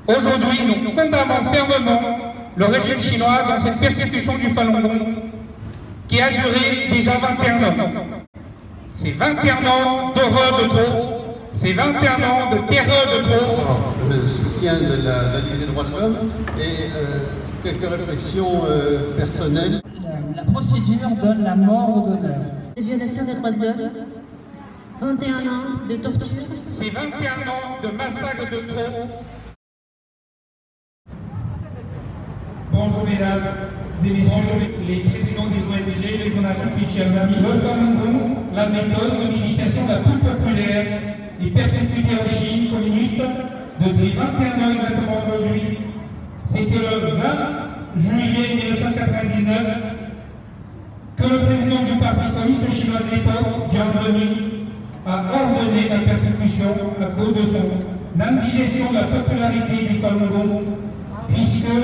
Aujourd'hui, nous condamnons fermement le régime chinois dans cette persécution du Falun Gong qui a duré déjà 21 ans. C'est 21 ans d'horreur de trop, c'est 21 ans de terreur de trop. Alors, le soutien de la Ligue des droits de l'homme et quelques réflexions personnelles. La procédure donne la mort au donneur. Des violations des droits de l'homme, 21 ans de torture. C'est 21 ans de massacre de trop. Bonjour mesdames et messieurs, les présidents des ONG, les journalistes et chers amis. Le Falun Gong, la méthode de méditation la plus populaire et persécutée en Chine communiste depuis 21 ans exactement aujourd'hui. C'était le 20 juillet 1999 que le président du Parti communiste chinois de l'époque, Jiang Zemin, a ordonné la persécution à cause de son indigestion de la popularité du Falun Gong, puisque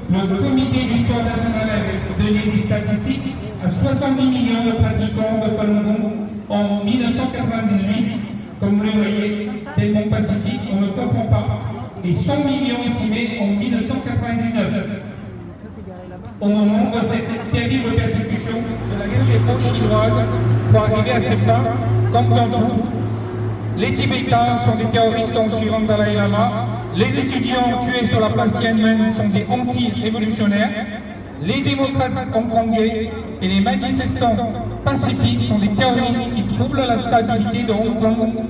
le comité du sport national avait donné des statistiques à 70 millions de pratiquants de Falun Gong en 1998. Comme vous le voyez, tellement pacifique, on ne comprend pas. Et 100 millions estimés en 1999. Au moment de cette terrible persécution de la Gestapo chinoise pour arriver à ses fins, comme dans tout. Les Tibétains sont des terroristes en suivant le Dalai Lama. Les étudiants tués sur la place Tiananmen sont des anti-révolutionnaires. Les démocrates hongkongais et les manifestants pacifiques sont des terroristes qui troublent la stabilité de Hong Kong.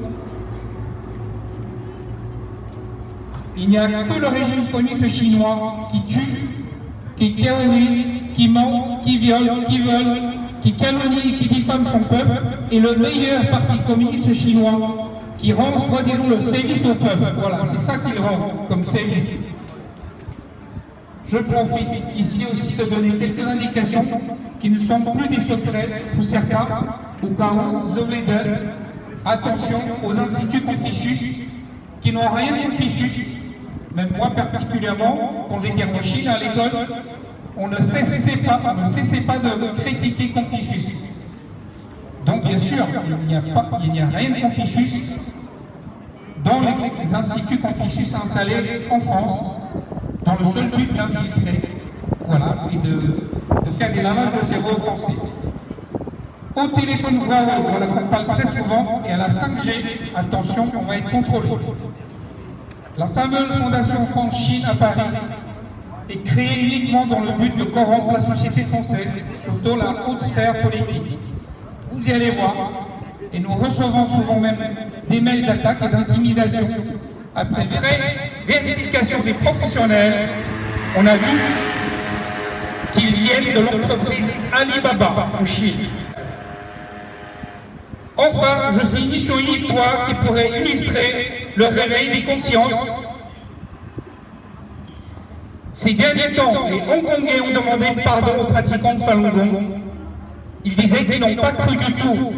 Il n'y a que le régime communiste chinois qui tue, qui terrorise, qui ment, qui viole, qui vole, qui calomnie et qui diffame son peuple, et le meilleur parti communiste chinois qui rend soi-disant le service au peuple. Voilà, c'est ça qu'il rend comme service. Je profite ici aussi de donner quelques indications qui ne sont plus des secrets pour certains, au cas où je les donne. Attention aux instituts Confucius qui n'ont rien de Confucius. Même moi particulièrement, quand j'étais en Chine à l'école, on ne cessait pas de critiquer Confucius. Donc bien sûr, il n'y a rien de Confucius dans les instituts Confucius installés en France, dans le seul but d'infiltrer, voilà, et de faire des lavages de cerveau français. Au téléphone Huawei, voilà qu'on parle très souvent, et à la 5G, attention, on va être contrôlé. La fameuse fondation France-Chine à Paris est créée uniquement dans le but de corrompre la société française, surtout la haute sphère politique. Vous y allez voir, et nous recevons souvent même des mails d'attaque et d'intimidation. Après vérification des professionnels, on a vu qu'ils viennent de l'entreprise Alibaba en Chine. Enfin, je finis sur une histoire qui pourrait illustrer le réveil des consciences. Ces derniers temps, les Hongkongais ont demandé pardon aux pratiquants de Falun Gong. Ils disaient qu'ils n'ont pas cru du tout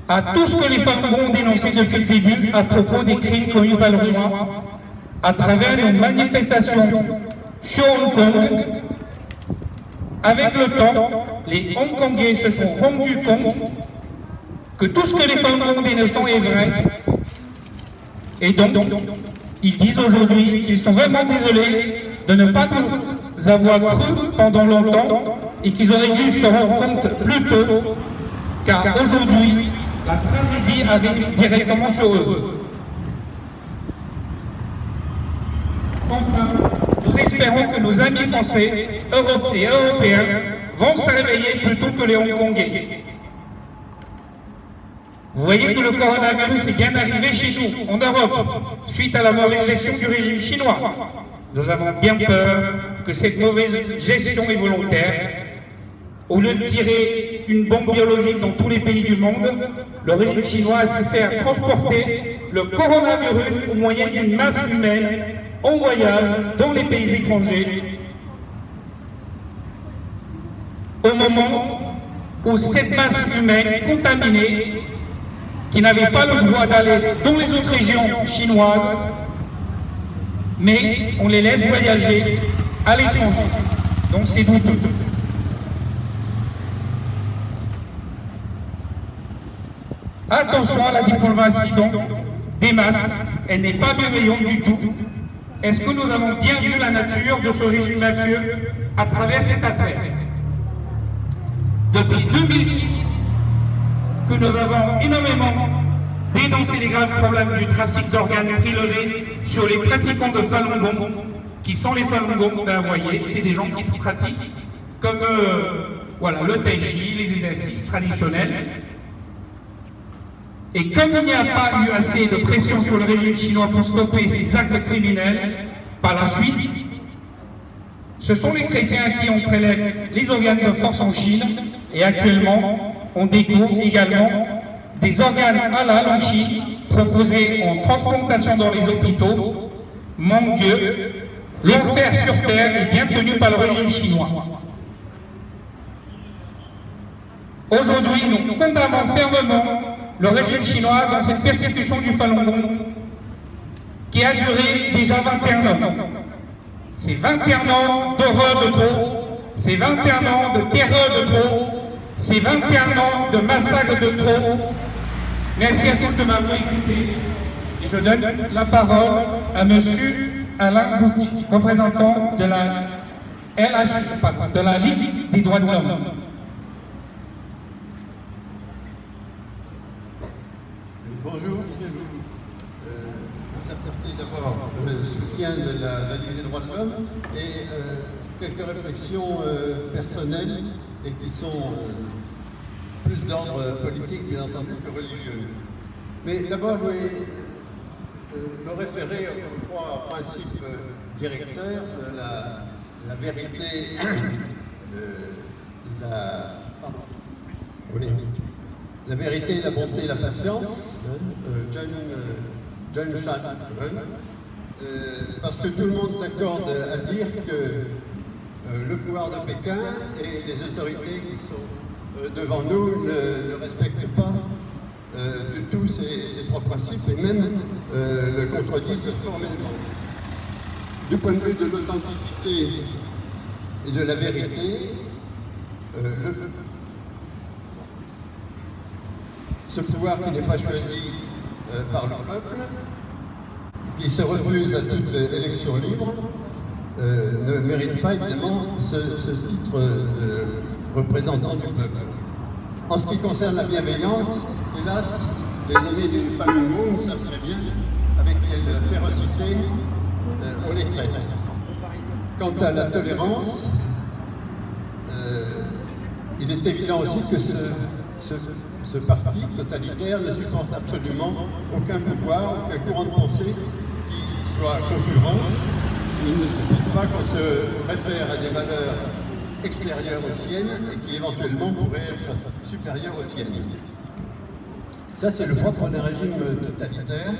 à tout ce que les Falun Gong ont dénoncé depuis le début à propos des crimes commis par le régime à travers nos manifestations sur Hong Kong. Avec le temps, les Hongkongais se sont rendus compte que tout ce que les Falun Gong dénoncent est vrai. Et donc, ils disent aujourd'hui qu'ils sont vraiment désolés de ne pas nous avoir cru pendant longtemps et qu'ils auraient dû se rendre compte plus tôt, car aujourd'hui, la tragédie arrive directement sur eux. Enfin, nous espérons que nos amis français, et européens vont se réveiller plutôt que les Hongkongais. Vous voyez que le coronavirus est bien arrivé chez nous, en Europe, suite à la mauvaise gestion du régime chinois. Nous avons bien peur que cette mauvaise gestion est volontaire. Au lieu de tirer une bombe biologique dans tous les pays du monde, le régime chinois a su faire transporter le coronavirus au moyen d'une masse humaine en voyage dans les pays étrangers. Au moment où cette masse humaine contaminée, qui n'avaient pas le droit d'aller dans les autres régions chinoises, mais on les laisse voyager à l'étranger. Donc c'est douteux. Attention à la diplomatie donc des masques, elle n'est pas bienveillante du tout. Est-ce que nous avons bien vu la nature de ce régime mafieux à travers cette affaire? Depuis 2006, que nous avons énormément dénoncé les graves problèmes du trafic d'organes prélevés sur les pratiquants de Falun Gong, qui sont les Falun Gong, ben voyez, c'est des gens qui pratiquent comme voilà, le tai chi, les exercices traditionnels. Et comme il n'y a pas eu assez de pression sur le régime chinois pour stopper ces actes criminels, par la suite, ce sont les chrétiens qui ont prélève les organes de force en Chine, et actuellement, on découvre également des organes halal en Chine, proposés en transplantation dans les hôpitaux. Mon Dieu, l'enfer sur terre est bien tenu par le régime chinois. Aujourd'hui, nous condamnons fermement le régime chinois dans cette persécution du Falun Gong qui a duré déjà 21 ans. C'est 21 ans d'horreur de trop, c'est 21 ans de terreur de trop, c'est 21 ans de massacre de trop. Merci à tous de m'avoir écouté. Et je donne la parole à monsieur Alain Bouc, représentant de la LH, de la Ligue des droits de l'homme. Bonjour, je vais vous apporter d'abord le soutien de la Ligue des droits de l'homme et quelques réflexions personnelles et qui sont plus d'ordre politique, bien entendu, que religieux. Mais d'abord, je vais me référer aux trois principes directeurs de la vérité, la vérité, la bonté et la patience, John Shattuck, parce que tout le monde s'accorde à dire que le pouvoir de Pékin et les autorités qui sont devant nous ne respectent pas du tout ces trois principes et même le contredisent formellement. Du point de vue de l'authenticité et de la vérité, ce pouvoir qui n'est pas choisi par le peuple, qui se refuse à toute élection libre, ne mérite pas évidemment ce titre de représentant du peuple. En ce qui concerne la bienveillance, hélas, les amis du Falun Gong savent très bien avec quelle férocité on les traite. Quant à la tolérance, il est évident aussi que ce parti totalitaire ne supporte absolument aucun pouvoir, aucun courant de pensée qui soit concurrent. Il ne suffit pas qu'on se réfère à des valeurs extérieures aux siennes et qui éventuellement pourraient être supérieures aux siennes. Ça, c'est le propre d'un régime totalitaire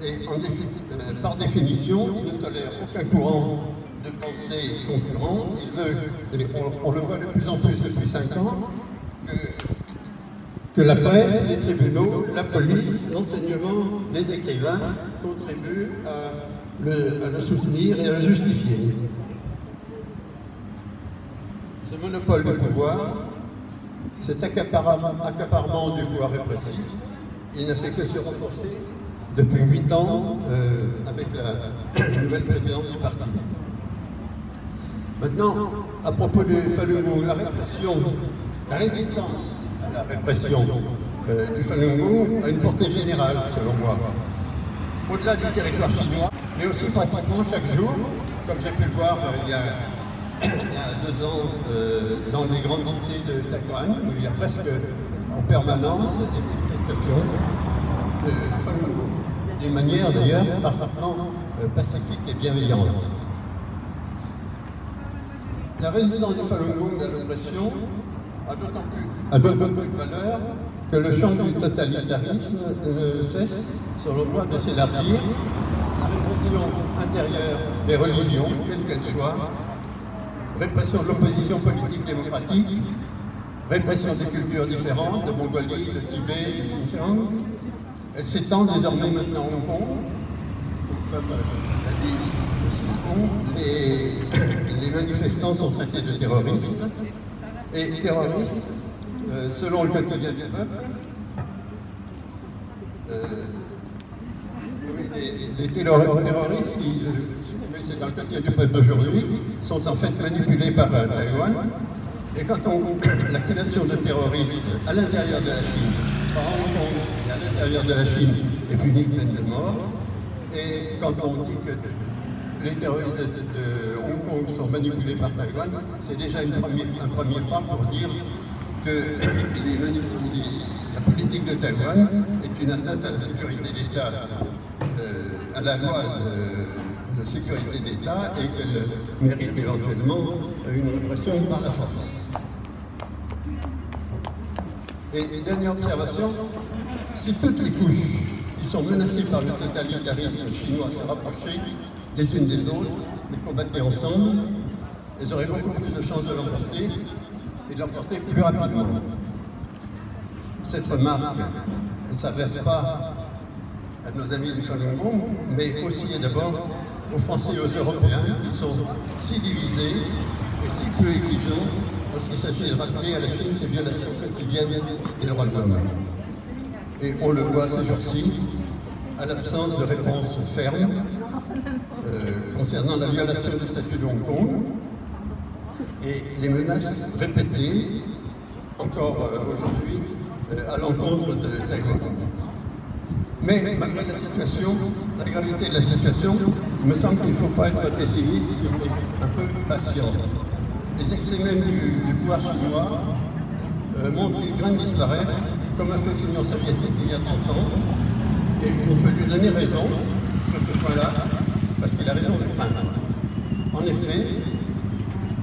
et par définition, il ne tolère aucun courant de pensée concurrent. Il veut, et on le voit de plus en plus depuis 5 ans, que la presse, les tribunaux, la police, l'enseignement, les écrivains contribuent à le soutenir et à le justifier. Ce monopole de pouvoir, cet accaparement du pouvoir répressif, il n'a fait que se renforcer depuis 8 ans avec la nouvelle présidence du parti. Maintenant, à propos du Falun Gong, la résistance à la répression du Falun Gong a une portée générale, selon moi. Au-delà du territoire chinois, mais aussi pratiquement chaque jour, comme j'ai pu le voir il y a 2 ans dans les grandes cités de Taïwan, où il y a presque en permanence des manifestations de Falun Gong, d'une manière d'ailleurs parfaitement pacifique et bienveillante. La résistance du Falun Gong à l'oppression a d'autant plus de valeur que le champ du totalitarisme ne cesse, selon moi, de s'élargir. La répression intérieure des religions, quelles qu'elles soient, répression de l'opposition politique démocratique, répression des cultures différentes, de Mongolie, de Tibet, du Xinjiang. Elle s'étend désormais maintenant au Hong Kong, comme l'a dit les manifestants sont traités de terroristes, et terroristes, selon le quotidien du peuple, Les terroristes qui, mais c'est dans le quartier du peuple d'aujourd'hui, sont en fait manipulés par Taïwan. Et quand la création de terroristes à l'intérieur de la Chine, par Hong Kong et à l'intérieur de la Chine, est punie de peine de mort, et quand on dit que les terroristes de Hong Kong sont manipulés par Taïwan, c'est déjà un premier pas pour dire que la politique de Taïwan est une atteinte à la sécurité d'État, à la loi de sécurité d'État, et qu'elle mérite éventuellement une répression par la force. Et dernière observation, si toutes les couches qui sont menacées par le totalitarisme chinois se rapprochaient les unes des autres, les combattaient ensemble, elles auraient beaucoup plus de chances de l'emporter, et de l'emporter plus rapidement. Cette remarque, elle ne s'adresse pas à nos amis du Falun Gong, mais aussi et d'abord aux Français et aux Européens qui sont si divisés et si peu exigeants lorsqu'il s'agit de rappeler à la Chine ses violations quotidiennes des droits de l'homme. Et on le voit ces jours-ci, à l'absence de réponse ferme concernant la violation du statut de Hong Kong et les menaces répétées, encore aujourd'hui, à l'encontre de Taïwan. Mais malgré la situation, la gravité de la situation, il me semble qu'il ne faut pas être pessimiste, mais un peu patient. Les excès même du pouvoir chinois montrent qu'il craint de disparaître, comme a fait l'Union soviétique il y a 30 ans, et on peut lui donner raison sur ce point-là, parce qu'il a raison de craindre. En effet,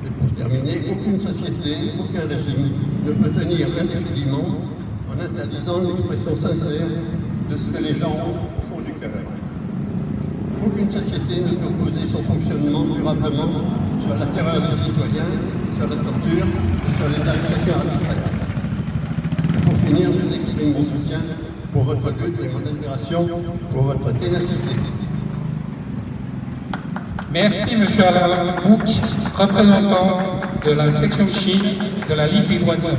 et pour terminer, aucune société, aucun régime ne peut tenir indéfiniment en interdisant l'expression sincère de ce que les gens ont au fond du cœur. Aucune société ne peut poser son fonctionnement durablement sur la terreur des citoyens, sur la torture et sur les arrestations arbitraires. Pour finir, je vous exprime mon soutien pour votre lutte et mon admiration pour votre ténacité. Merci, M. Alain Bouc, représentant de la section Chine de la Ligue des droits de l'homme.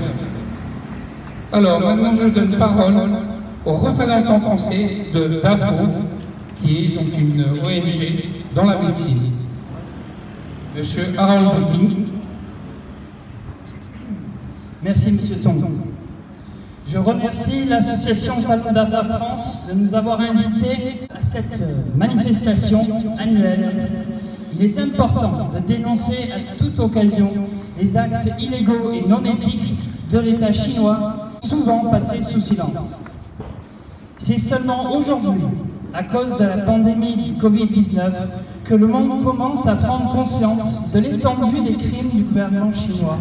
Alors, maintenant, je donne parole au représentant français de DAFO, qui est donc une ONG dans la médecine. M. Harold King. Merci, M. Tonton. Je remercie l'association Falun Dafa France de nous avoir invités à cette manifestation annuelle. Il est important de dénoncer à toute occasion les actes illégaux et non éthiques de l'État chinois, souvent passés sous silence. C'est seulement aujourd'hui, à cause de la pandémie du Covid-19, que le monde commence à prendre conscience de l'étendue des crimes du gouvernement chinois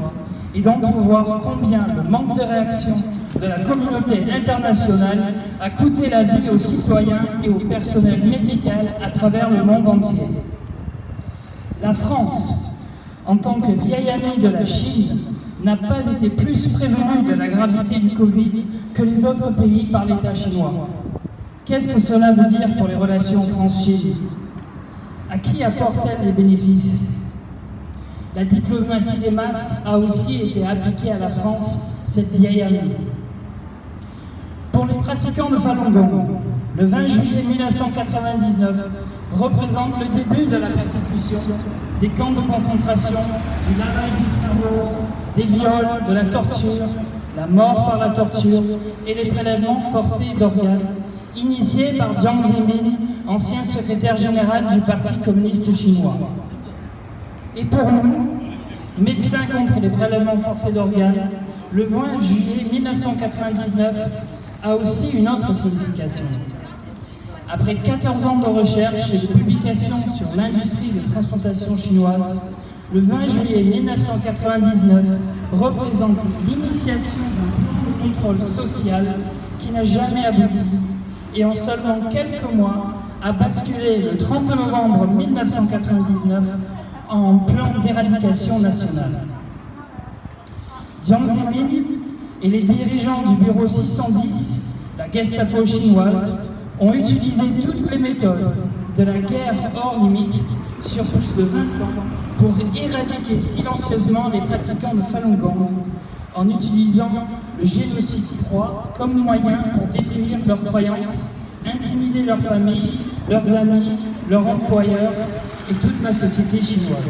et d'entrevoir combien le manque de réaction de la communauté internationale a coûté la vie aux citoyens et au personnel médical à travers le monde entier. La France, en tant que vieille amie de la Chine, n'a pas été plus prévenue de la gravité du Covid que les autres pays par l'État chinois. Qu'est-ce que cela veut dire pour les relations France-Chine? À qui apporte-t-elle les bénéfices? La diplomatie des masques a aussi été appliquée à la France, cette vieille amie. Pour les pratiquants de Falun Gong, le 20 juillet 1999 représente le début de la persécution, des camps de concentration, du lavage du cerveau, des viols, de la torture, la mort par la torture et les prélèvements forcés d'organes, initiés par Jiang Zemin, ancien secrétaire général du Parti communiste chinois. Et pour nous, médecins contre les prélèvements forcés d'organes, le 20 juillet 1999 a aussi une autre signification. Après 14 ans de recherche et de publications sur l'industrie de transplantation chinoise, le 20 juillet 1999 représente l'initiation d'un plan de contrôle social qui n'a jamais abouti et en seulement quelques mois a basculé le 30 novembre 1999 en plan d'éradication nationale. Jiang Zemin et les dirigeants du bureau 610, la Gestapo chinoise, ont utilisé toutes les méthodes de la guerre hors limite sur plus de 20 ans pour éradiquer silencieusement les pratiquants de Falun Gong en utilisant le génocide froid comme moyen pour détruire leurs croyances, intimider leurs familles, leurs amis, leurs employeurs et toute la société chinoise.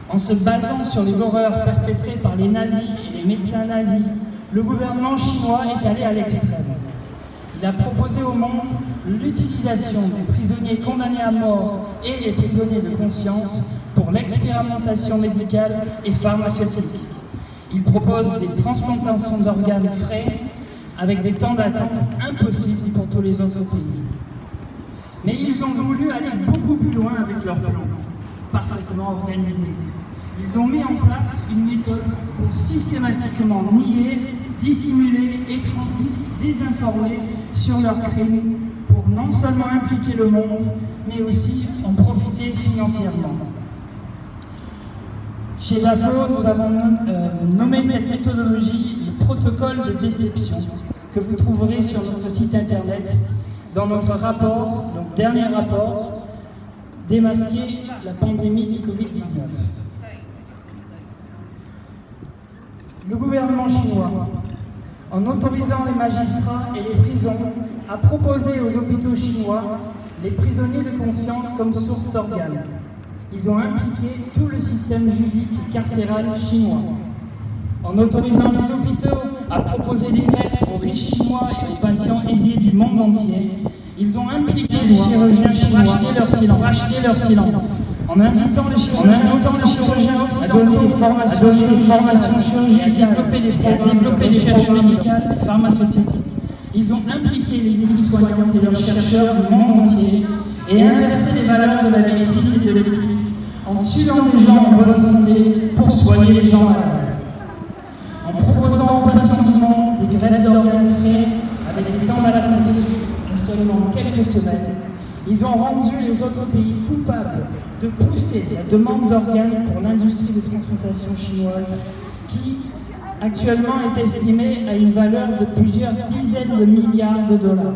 En se basant sur les horreurs perpétrées par les nazis et les médecins nazis, le gouvernement chinois est allé à l'extrême. Il a proposé au monde l'utilisation des prisonniers condamnés à mort et les prisonniers de conscience pour l'expérimentation médicale et pharmaceutique. Il propose des transplantations d'organes frais avec des temps d'attente impossibles pour tous les autres pays. Mais ils ont voulu aller beaucoup plus loin avec leur plan, parfaitement organisé. Ils ont mis en place une méthode pour systématiquement nier, dissimuler et désinformer sur leurs crimes pour non seulement impliquer le monde, mais aussi en profiter financièrement. Chez DAFO, nous avons nommé cette méthodologie le protocole de déception que vous trouverez sur notre site internet dans notre rapport, notre dernier rapport, Démasquer la pandémie du Covid-19. Le gouvernement chinois, en autorisant les magistrats et les prisons, a proposé aux hôpitaux chinois les prisonniers de conscience comme source d'organes. Ils ont impliqué tout le système juridique et carcéral chinois. En autorisant les hôpitaux à proposer des greffes aux riches chinois et aux patients aisés du monde entier, ils ont impliqué les chirurgiens chinois à racheter leur silence. En invitant les chirurgiens à donner des formations chirurgicales et à développer des programmes médicaux et pharmaceutiques. Ils ont impliqué les équipes soignantes et leurs chercheurs du monde entier et inversé les valeurs de la médecine et de l'éthique en tuant des gens en bonne santé pour soigner les gens malades. En proposant aux patients du monde des greffes d'organes frais avec des temps d'attente de seulement quelques semaines, ils ont rendu les autres pays coupables de pousser la demande d'organes pour l'industrie de transplantation chinoise qui, actuellement, est estimée à une valeur de plusieurs dizaines de milliards de dollars.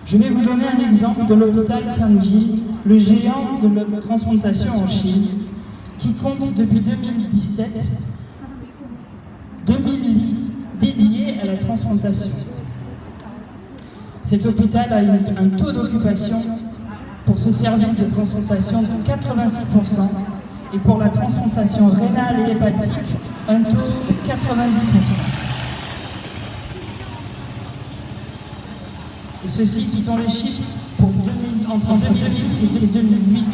Je vais vous donner un exemple de l'hôpital Tianjin, le géant de la transplantation en Chine, qui compte depuis 2017 2000 lits dédiés à la transplantation. Cet hôpital a un taux d'occupation pour ce service de transplantation de 86% et pour la transplantation rénale et hépatique, un taux de 90%. Et ceci, ce sont les chiffres pour entre 2006 et 2008.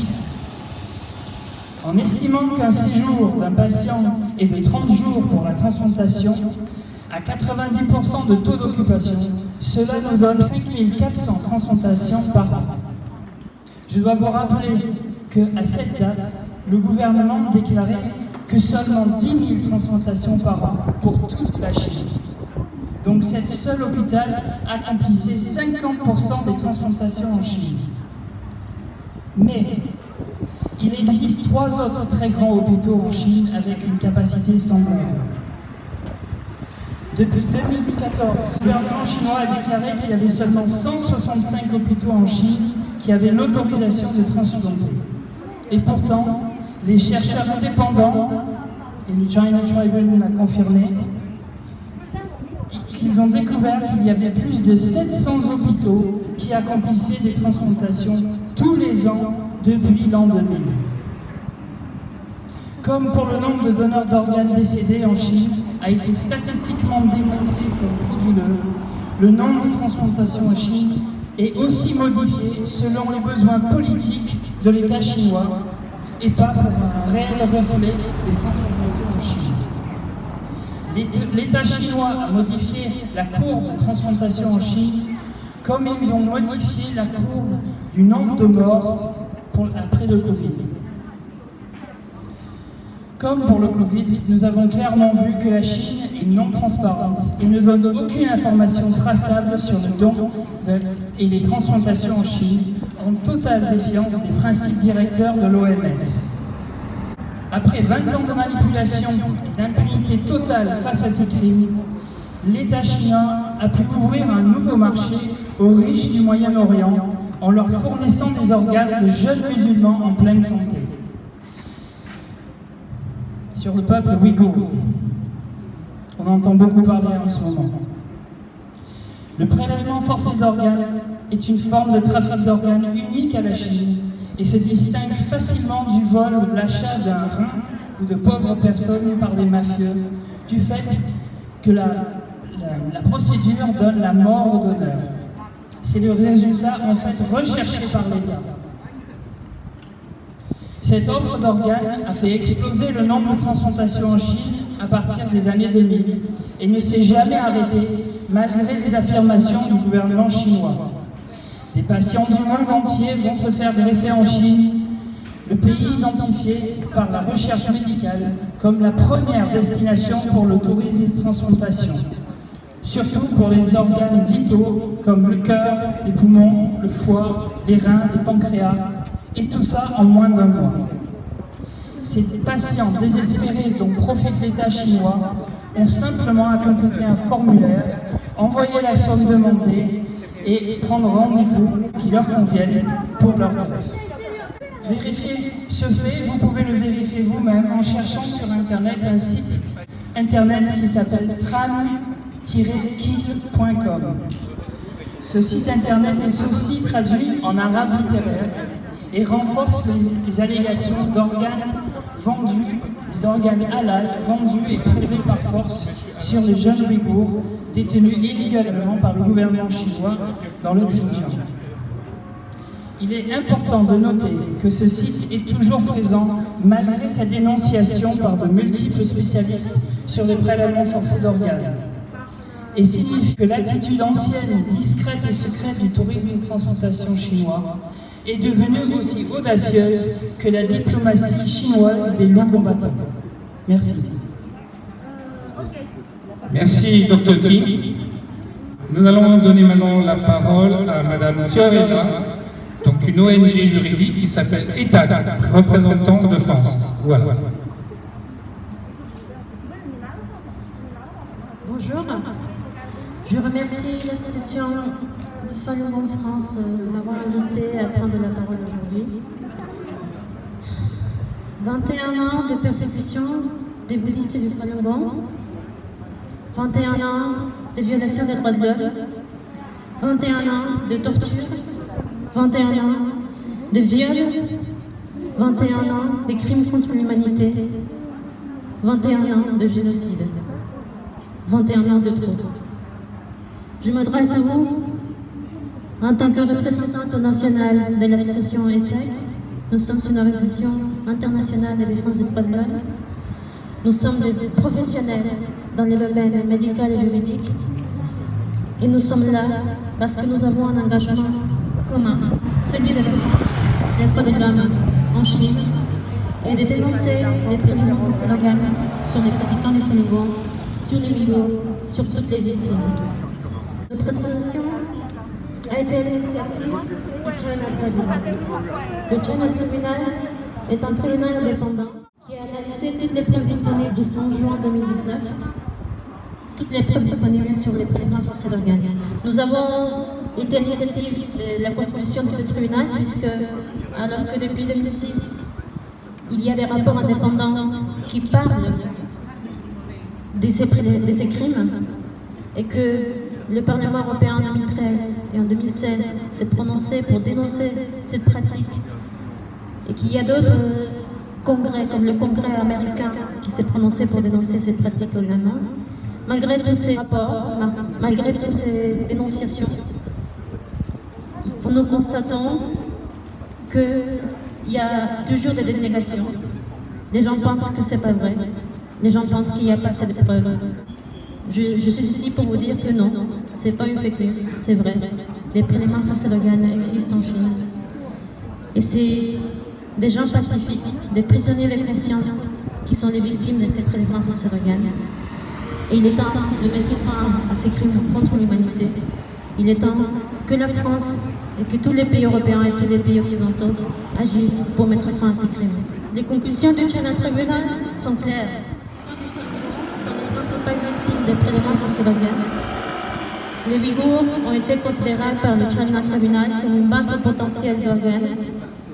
En estimant qu'un séjour d'un patient est de 30 jours pour la transplantation, à 90% de taux d'occupation, cela nous donne 5400 transplantations par an. Je dois vous rappeler qu'à cette date, le gouvernement déclarait que seulement 10 000 transplantations par an pour toute la Chine. Donc cet seul hôpital accomplissait 50% des transplantations en Chine. Mais il existe 3 autres très grands hôpitaux en Chine avec une capacité semblable. Depuis 2014, le gouvernement chinois a déclaré qu'il y avait seulement 165 hôpitaux en Chine qui avaient l'autorisation de transplanter. Et pourtant, les chercheurs indépendants, et le China Tribune l'a confirmé, qu'ils ont découvert qu'il y avait plus de 700 hôpitaux qui accomplissaient des transplantations tous les ans depuis l'an 2000. Comme pour le nombre de donneurs d'organes décédés en Chine a été statistiquement démontré comme frauduleux, le nombre de transplantations en Chine est aussi modifié selon les besoins politiques de l'État chinois et pas pour un réel reflet des transplantations en Chine. L'État chinois a modifié la courbe de transplantation en Chine comme ils ont modifié la courbe du nombre de morts après le Covid. Comme pour le Covid, nous avons clairement vu que la Chine est non transparente et ne donne aucune information traçable sur le don et les transplantations en Chine, en totale défiance des principes directeurs de l'OMS. Après 20 ans de manipulation et d'impunité totale face à ces crimes, l'État chinois a pu ouvrir un nouveau marché aux riches du Moyen-Orient en leur fournissant des organes de jeunes musulmans en pleine santé. Sur le peuple ouïghour, on entend beaucoup parler en ce moment. Le prélèvement forcé d'organes est une forme de trafic d'organes unique à la Chine et se distingue facilement du vol ou de l'achat d'un rein ou de pauvres personnes par des mafieux, du fait que la procédure donne la mort au donneur. C'est le résultat en fait recherché par l'État. Cette offre d'organes a fait exploser le nombre de transplantations en Chine à partir des années 2000 et ne s'est jamais arrêté malgré les affirmations du gouvernement chinois. Des patients du monde entier vont se faire greffer en Chine, le pays identifié par la recherche médicale comme la première destination pour le tourisme de transplantation. Surtout pour les organes vitaux comme le cœur, les poumons, le foie, les reins, les pancréas, et tout ça en moins d'un mois. Ces patients désespérés dont profite l'État chinois ont simplement à compléter un formulaire, envoyer la somme demandée et prendre rendez-vous qui leur convienne pour leur greffe. Vérifier ce fait, vous pouvez le vérifier vous-même en cherchant sur Internet un site Internet qui s'appelle tran-kill.com. Ce site Internet est aussi traduit en arabe littéraire et renforce les allégations d'organes vendus, d'organes halal vendus et prélevés par force sur les jeunes Ouïghours détenus illégalement par le gouvernement chinois dans le Xinjiang. Il est important de noter que ce site est toujours présent malgré sa dénonciation par de multiples spécialistes sur les prélèvements forcés d'organes. Et signifie que l'attitude ancienne, discrète et secrète du tourisme de transplantation chinois est devenue aussi audacieuse que la diplomatie chinoise des loups combattants. Merci. Merci, Dr. King. Nous allons donner maintenant la parole à Madame Fiorella, donc une ONG juridique qui s'appelle ETAC, représentant de France. Voilà. Bonjour. Je remercie l'association de Falun Gong France de m'avoir invité à prendre la parole aujourd'hui. 21 ans de persécution des bouddhistes du Falun Gong, 21 ans de violation des droits de l'homme, 21 ans de torture, 21 ans de viol, 21 ans de crimes contre l'humanité, 21 ans de génocide, 21 ans de trop. Je m'adresse à vous en tant que représentante nationale de l'association ETAC. Nous sommes une organisation internationale de défense des droits de l'homme. Nous sommes des professionnels dans les domaines médical et juridique. Et nous sommes là parce que nous avons un engagement commun, celui de des droits de l'homme en Chine et de dénoncer les prélèvements d'organes sur les pratiquants du Falun Gong, sur les Ouïghours, sur toutes les victimes. Notre association a été l'initiative du China Tribunal. Le China Tribunal est un tribunal indépendant qui a analysé toutes les preuves disponibles jusqu'en juin 2019, toutes les preuves disponibles sur les prélèvements forcés d'organes. Nous avons été à l'initiative de la constitution de ce tribunal puisque, alors que depuis 2006, il y a des rapports indépendants qui parlent de ces crimes et que le Parlement européen en 2013 et en 2016 s'est prononcé pour dénoncer cette pratique et qu'il y a d'autres congrès, comme le Congrès américain, qui s'est prononcé pour dénoncer cette pratique également. Malgré tous ces rapports, malgré toutes ces dénonciations, nous constatons qu'il y a toujours des dénégations. Les gens pensent que c'est pas vrai. Les gens pensent qu'il n'y a pas assez de preuves. Je suis ici pour vous dire que non, c'est pas une fake news, c'est vrai. Les prélèvements forcés d'organes existent en Chine. Et c'est des gens pacifiques, des prisonniers de conscience qui sont les victimes de ces prélèvements forcés d'organes. Et il est temps de mettre fin à ces crimes contre l'humanité. Il est temps que la France et que tous les pays européens et tous les pays occidentaux agissent pour mettre fin à ces crimes. Les conclusions du China Tribunal sont claires. Sont les principales victimes des prélèvements forcés d'organes. Les Ouïghours ont été considérés par le China Tribunal comme une banque potentielle d'organes,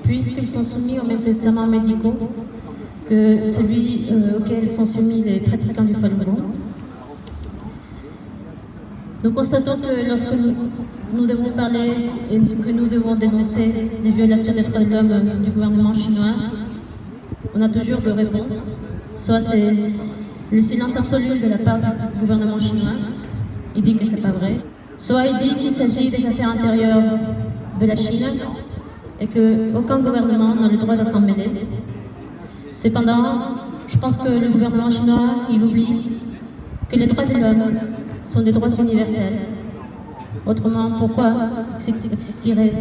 puisqu'ils sont soumis aux mêmes examens médicaux que celui auquel sont soumis les pratiquants du Falun Gong. Nous constatons que lorsque nous devons parler et que nous devons dénoncer les violations des droits de l'homme du gouvernement chinois, on a toujours deux réponses. Soit c'est le silence absolu de la part du gouvernement chinois, il dit que c'est pas vrai. Soit il dit qu'il s'agit des affaires intérieures de la Chine et qu'aucun gouvernement n'a le droit de s'en mêler. Cependant, je pense que le gouvernement chinois, il oublie que les droits de l'homme sont des droits universels. Autrement, pourquoi existeraient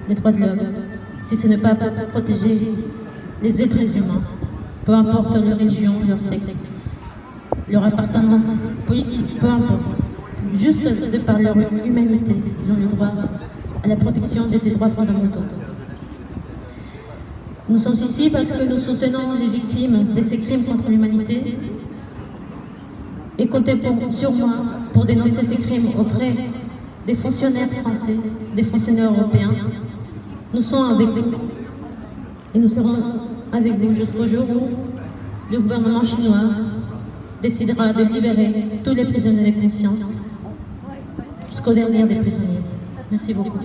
les droits de l'homme si ce n'est pas pour protéger les êtres humains, peu importe leur religion, leur sexe, leur appartenance politique, peu importe. Juste de par leur humanité, ils ont le droit à la protection de ces droits fondamentaux. Nous sommes ici parce que nous soutenons les victimes de ces crimes contre l'humanité et comptez sur moi pour dénoncer ces crimes auprès des fonctionnaires français, des fonctionnaires européens. Nous sommes avec vous et nous serons avec vous jusqu'au jour où le gouvernement chinois décidera de libérer tous les prisonniers de conscience jusqu'au dernier des prisonniers. Merci beaucoup.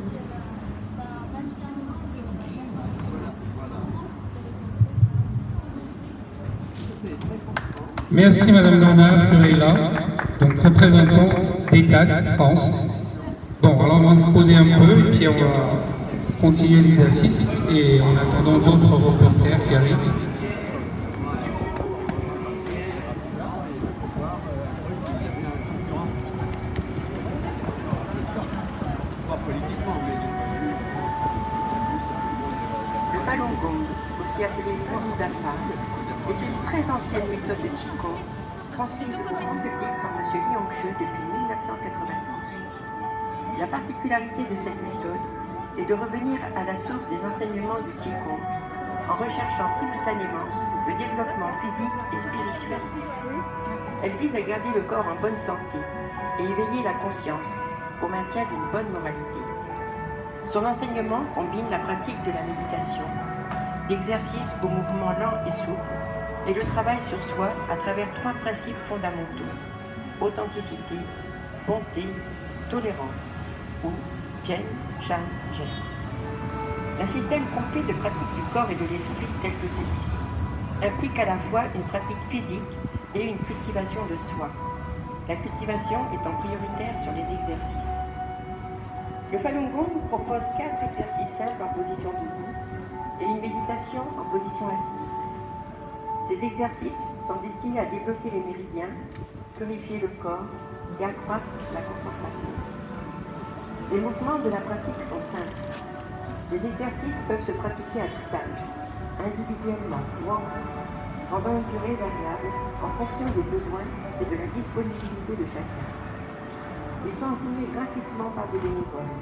Merci Madame Norma Furela, donc représentant d'ETAC France. Bon, alors on va se poser un peu et puis on va continuer l'exercice et en attendant d'autres reporters qui arrivent. Le Falun Gong, aussi appelé Guru Dafa, est une très ancienne méthode de Qigong transmise au grand public par M. Liang-Shu depuis 1992. La particularité de cette méthode est de revenir à la source des enseignements du Qigong en recherchant simultanément le développement physique et spirituel. Elle vise à garder le corps en bonne santé et éveiller la conscience au maintien d'une bonne moralité. Son enseignement combine la pratique de la méditation, d'exercices au mouvement lent et souple, et le travail sur soi à travers trois principes fondamentaux: authenticité, bonté, tolérance, ou Jen, Chan, Jen. Un système complet de pratique du corps et de l'esprit tel que celui-ci implique à la fois une pratique physique et une cultivation de soi, la cultivation étant prioritaire sur les exercices. Le Falun Gong propose 4 exercices simples en position debout et une méditation en position assise. Ces exercices sont destinés à débloquer les méridiens, purifier le corps et accroître la concentration. Les mouvements de la pratique sont simples. Les exercices peuvent se pratiquer à tout âge, individuellement ou en groupe, pendant une durée variable en fonction des besoins et de la disponibilité de chacun. Ils sont enseignés gratuitement par des bénévoles.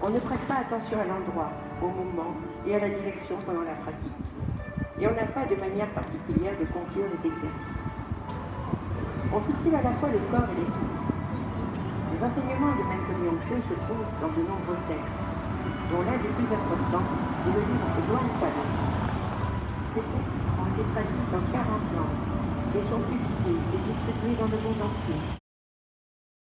On ne prête pas attention à l'endroit, au moment et à la direction pendant la pratique. Et on n'a pas de manière particulière de conclure les exercices. On cultive à la fois le corps et l'esprit. Les enseignements de Maître Liang-Shu se trouvent dans de nombreux textes, dont l'un des plus importants est le livre de Luang Falun. Ces textes ont été traduits dans 40 langues et sont publiés et distribués dans le monde entier.